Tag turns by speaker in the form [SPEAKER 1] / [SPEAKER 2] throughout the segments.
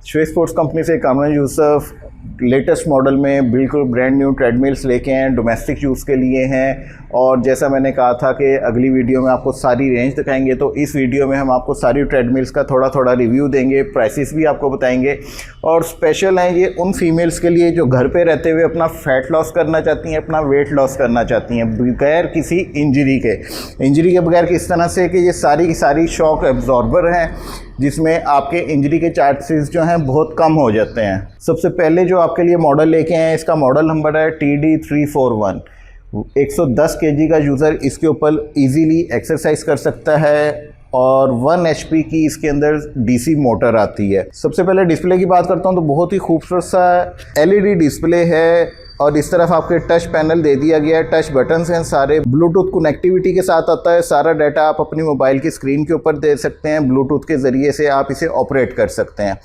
[SPEAKER 1] Swiss sports company से Kamran Yusuf latest model में बिल्कुल ब्रांड न्यू ट्रेडमिल्स लेके हैं, डोमेस्टिक यूज़ के लिए हैं। और जैसा मैंने कहा था कि अगली वीडियो में आपको सारी रेंज दिखाएंगे, तो इस वीडियो में हम आपको सारी ट्रेडमिल्स का थोड़ा थोड़ा रिव्यू देंगे, प्राइसेस भी आपको बताएंगे। और स्पेशल हैं ये उन फीमेल्स के लिए जो घर पे रहते हुए अपना फैट लॉस करना चाहती हैं, अपना वेट लॉस करना चाहती हैं बगैर किसी इंजरी के बगैर। किस तरह से कि ये सारी की सारी शॉक एब्जॉर्बर हैं, जिसमें आपके इंजरी के चांसेस जो हैं बहुत कम हो जाते हैं। सबसे पहले जो आपके लिए मॉडल लेके आए हैं, इसका मॉडल नंबर है TD341। 110 kg का यूज़र इसके ऊपर इजीली एक्सरसाइज कर सकता है और 1 HP की इसके अंदर DC मोटर आती है। सबसे पहले डिस्प्ले की बात करता हूँ तो बहुत ही खूबसूरत सा LED डिस्प्ले है और इस तरफ आपके टच पैनल दे दिया गया है, टच बटन्स हैं सारे। ब्लूटूथ कनेक्टिविटी के साथ आता है, सारा डाटा आप अपनी मोबाइल की स्क्रीन के ऊपर दे सकते हैं, ब्लूटूथ के ज़रिए से आप इसे ऑपरेट कर सकते हैं।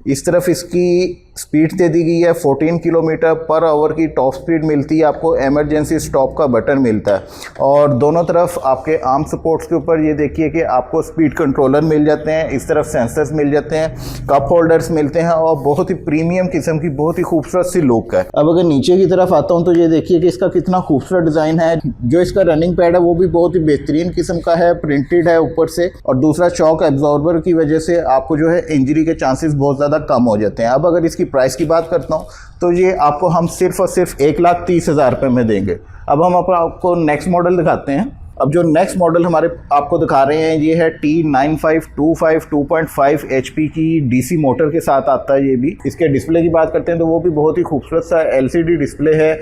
[SPEAKER 1] इस तरफ इसकी स्पीड दे दी गई है 14 किलोमीटर पर आवर की टॉप स्पीड मिलती है आपको। एमरजेंसी स्टॉप का बटन मिलता है और दोनों तरफ आपके आर्म सपोर्ट्स के ऊपर ये देखिए कि आपको स्पीड कंट्रोलर मिल जाते हैं, इस तरफ सेंसर्स मिल जाते हैं, कप होल्डर्स मिलते हैं और बहुत ही प्रीमियम किस्म की बहुत ही खूबसूरत सी लुक है। अब अगर नीचे की तरफ आता हूँ तो ये देखिए कि इसका कितना खूबसूरत डिज़ाइन है। जो इसका रनिंग पैड है वो भी बहुत ही बेहतरीन किस्म का है, प्रिंटेड है ऊपर से। और दूसरा शॉक एब्जॉर्बर की वजह से आपको जो है इंजरी के चांसेस बहुत ज़्यादा कम हो जाते हैं। अब अगर इसकी प्राइस की बात करता हूँ तो ये आपको हम सिर्फ और सिर्फ 1,30,000 रुपये में देंगे। अब हम आपको नेक्स्ट मॉडल दिखाते हैं। अब जो नेक्स्ट मॉडल हमारे आपको दिखा रहे हैं ये है T9525 2.5 HP की DC मोटर के साथ आता है। ये भी इसके डिस्प्ले की बात करते हैं तो वो भी बहुत ही खूबसूरत सा LCD डिस्प्ले है।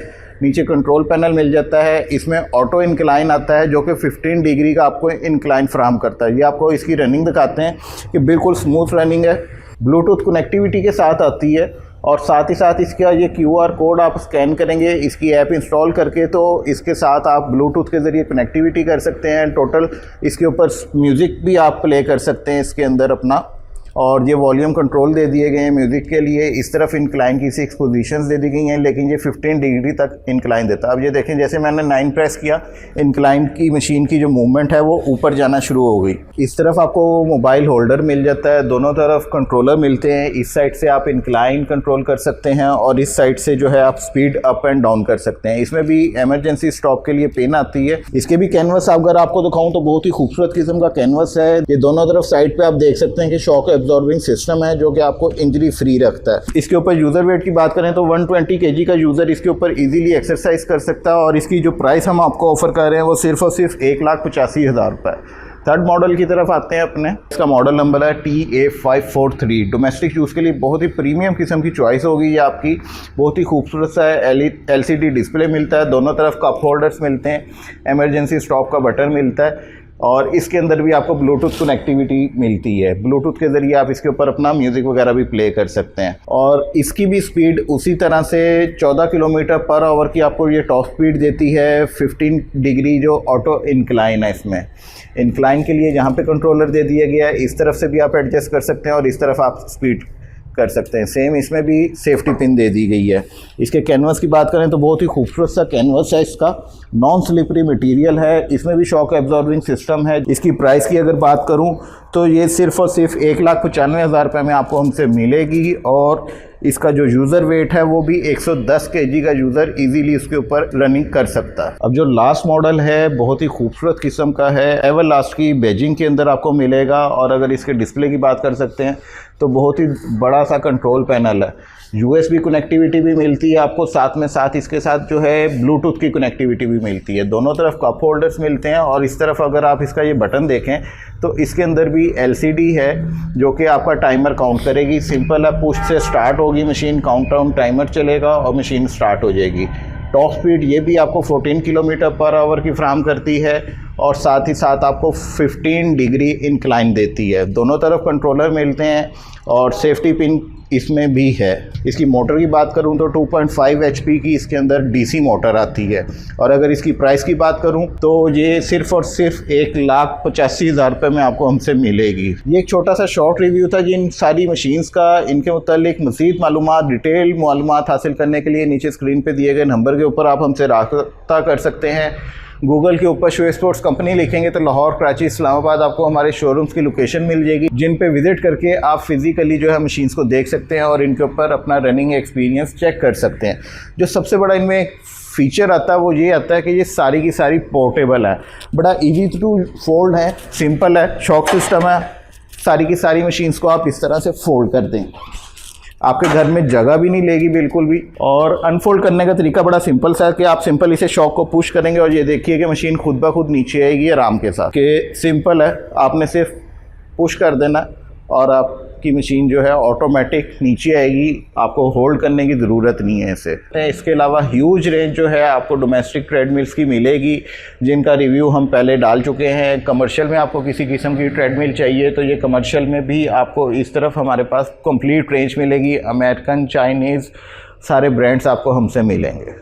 [SPEAKER 1] नीचे कंट्रोल पैनल मिल जाता है, इसमें ऑटो इंक्लाइन आता है जो कि 15 डिग्री का आपको इंक्लाइन फ्राहम करता है। ये आपको इसकी रनिंग दिखाते हैं कि बिल्कुल स्मूथ रनिंग है, ब्लूटूथ कनेक्टिविटी के साथ आती है। और साथ ही साथ इसका ये QR कोड आप स्कैन करेंगे इसकी ऐप इंस्टॉल करके तो इसके साथ आप ब्लूटूथ के ज़रिए कनेक्टिविटी कर सकते हैं। टोटल इसके ऊपर म्यूज़िक भी आप प्ले कर सकते हैं इसके अंदर अपना। और ये वॉल्यूम कंट्रोल दे दिए गए हैं म्यूज़िक के लिए। इस तरफ इंक्लाइन की 6 पोजीशंस दे दी गई हैं, लेकिन ये 15 डिग्री तक इंक्लाइन देता है। अब ये देखें जैसे मैंने 9 प्रेस किया, इंक्लाइन की मशीन की जो मूवमेंट है वो ऊपर जाना शुरू हो गई। इस तरफ आपको मोबाइल होल्डर मिल जाता है, दोनों तरफ कंट्रोलर मिलते हैं। इस साइड से आप इंक्लाइन कंट्रोल कर सकते हैं और इस साइड से जो है आप स्पीड अप एंड डाउन कर सकते हैं। इसमें भी एमरजेंसी स्टॉप के लिए पिन आती है। इसके भी कैनवस अगर आपको दिखाऊँ तो बहुत ही खूबसूरत किस्म का कैनवस है। ये दोनों तरफ साइड पर आप देख सकते हैं कि शॉक एब्जॉर्बिंग सिस्टम है जो कि आपको इंजरी फ्री रखता है। इसके ऊपर यूजर वेट की बात करें तो 120 kg का यूजर इसके ऊपर इजीली एक्सरसाइज कर सकता है। और इसकी जो प्राइस हम आपको ऑफर कर रहे हैं वो सिर्फ और सिर्फ 1,85,000 रुपये। थर्ड मॉडल की तरफ आते हैं अपने। इसका मॉडल नंबर है TA543। डोमेस्टिक यूज़ के लिए बहुत ही प्रीमियम किस्म की चॉइस होगी ये आपकी। बहुत ही खूबसूरत सा LCD डिस्प्ले मिलता है, दोनों तरफ कप होल्डर्स मिलते हैं, एमरजेंसी स्टॉप का बटन मिलता है और इसके अंदर भी आपको ब्लूटूथ कनेक्टिविटी मिलती है। ब्लूटूथ के ज़रिए आप इसके ऊपर अपना म्यूज़िक वगैरह भी प्ले कर सकते हैं। और इसकी भी स्पीड उसी तरह से 14 किलोमीटर पर आवर की आपको ये टॉप स्पीड देती है। 15 डिग्री जो ऑटो इंक्लाइन है, इसमें इंक्लाइन के लिए यहाँ पे कंट्रोलर दे दिया गया है। इस तरफ से भी आप एडजस्ट कर सकते हैं और इस तरफ आप स्पीड कर सकते हैं। सेम इसमें भी सेफ्टी पिन दे दी गई है। इसके कैनवस की बात करें तो बहुत ही खूबसूरत सा कैनवस है इसका, नॉन स्लिपरी मटेरियल है। इसमें भी शॉक एब्जॉर्बिंग सिस्टम है। इसकी प्राइस की अगर बात करूं तो ये सिर्फ और सिर्फ 1,95,000 रुपये में आपको हमसे मिलेगी। और इसका जो यूज़र वेट है वो भी 110 kg का यूज़र इजीली उसके ऊपर रनिंग कर सकता है। अब जो लास्ट मॉडल है बहुत ही खूबसूरत किस्म का है, एवरलास्ट की बैजिंग के अंदर आपको मिलेगा। और अगर इसके डिस्प्ले की बात कर सकते हैं तो बहुत ही बड़ा सा कंट्रोल पैनल है, USB कनेक्टिविटी भी मिलती है आपको साथ में, साथ इसके साथ जो है ब्लूटूथ की कनेक्टिविटी भी मिलती है। दोनों तरफ कप होल्डर्स मिलते हैं और इस तरफ अगर आप इसका ये बटन देखें तो इसके अंदर भी LCD है जो कि आपका टाइमर काउंट करेगी। सिंपल है, पुश से स्टार्ट होगी मशीन, काउंटडाउन टाइमर चलेगा और मशीन स्टार्ट हो जाएगी। टॉप स्पीड ये भी आपको 14 किलोमीटर पर आवर की फ्राहम करती है और साथ ही साथ आपको 15 डिग्री इंक्लाइन देती है। दोनों तरफ कंट्रोलर मिलते हैं और सेफ्टी पिन इसमें भी है। इसकी मोटर की बात करूं तो 2.5 HP की इसके अंदर DC मोटर आती है। और अगर इसकी प्राइस की बात करूं तो ये सिर्फ और सिर्फ 1,85,000 रुपये में आपको हमसे मिलेगी। ये एक छोटा सा शॉर्ट रिव्यू था जिन सारी मशीन्स का। इनके मुतालिक मज़ीद मालूमात, डिटेल मालूमात हासिल करने के लिए नीचे स्क्रीन पर दिए गए नंबर के ऊपर आप हमसे रब्ता कर सकते हैं। गूगल के ऊपर शो स्पोर्ट्स कंपनी लिखेंगे तो लाहौर, कराची, इस्लामाबाद आपको हमारे शोरूम्स की लोकेशन मिल जाएगी, जिन पे विजिट करके आप फिज़िकली जो है मशीन्स को देख सकते हैं और इनके ऊपर अपना रनिंग एक्सपीरियंस चेक कर सकते हैं। जो सबसे बड़ा इनमें फीचर आता है वो ये आता है कि ये सारी की सारी पोर्टेबल है, बड़ा इजी टू फोल्ड है, सिंपल है, शॉक सिस्टम है। सारी की सारी मशीन्स को आप इस तरह से फोल्ड कर दें, आपके घर में जगह भी नहीं लेगी बिल्कुल भी। और अनफोल्ड करने का तरीका बड़ा सिंपल सा है कि आप सिंपल इसे शॉक को पुश करेंगे और ये देखिए कि मशीन खुद ब खुद नीचे आएगी आराम के साथ। कि सिंपल है, आपने सिर्फ पुश कर देना और आपकी मशीन जो है ऑटोमेटिक नीचे आएगी, आपको होल्ड करने की ज़रूरत नहीं है इसे। इसके अलावा ह्यूज रेंज जो है आपको डोमेस्टिक ट्रेडमिल्स की मिलेगी, जिनका रिव्यू हम पहले डाल चुके हैं। कमर्शियल में आपको किसी किस्म की ट्रेडमिल चाहिए तो ये कमर्शियल में भी आपको इस तरफ हमारे पास कंप्लीट रेंज मिलेगी। अमेरिकन, चाइनीज़ सारे ब्रांड्स आपको हमसे मिलेंगे।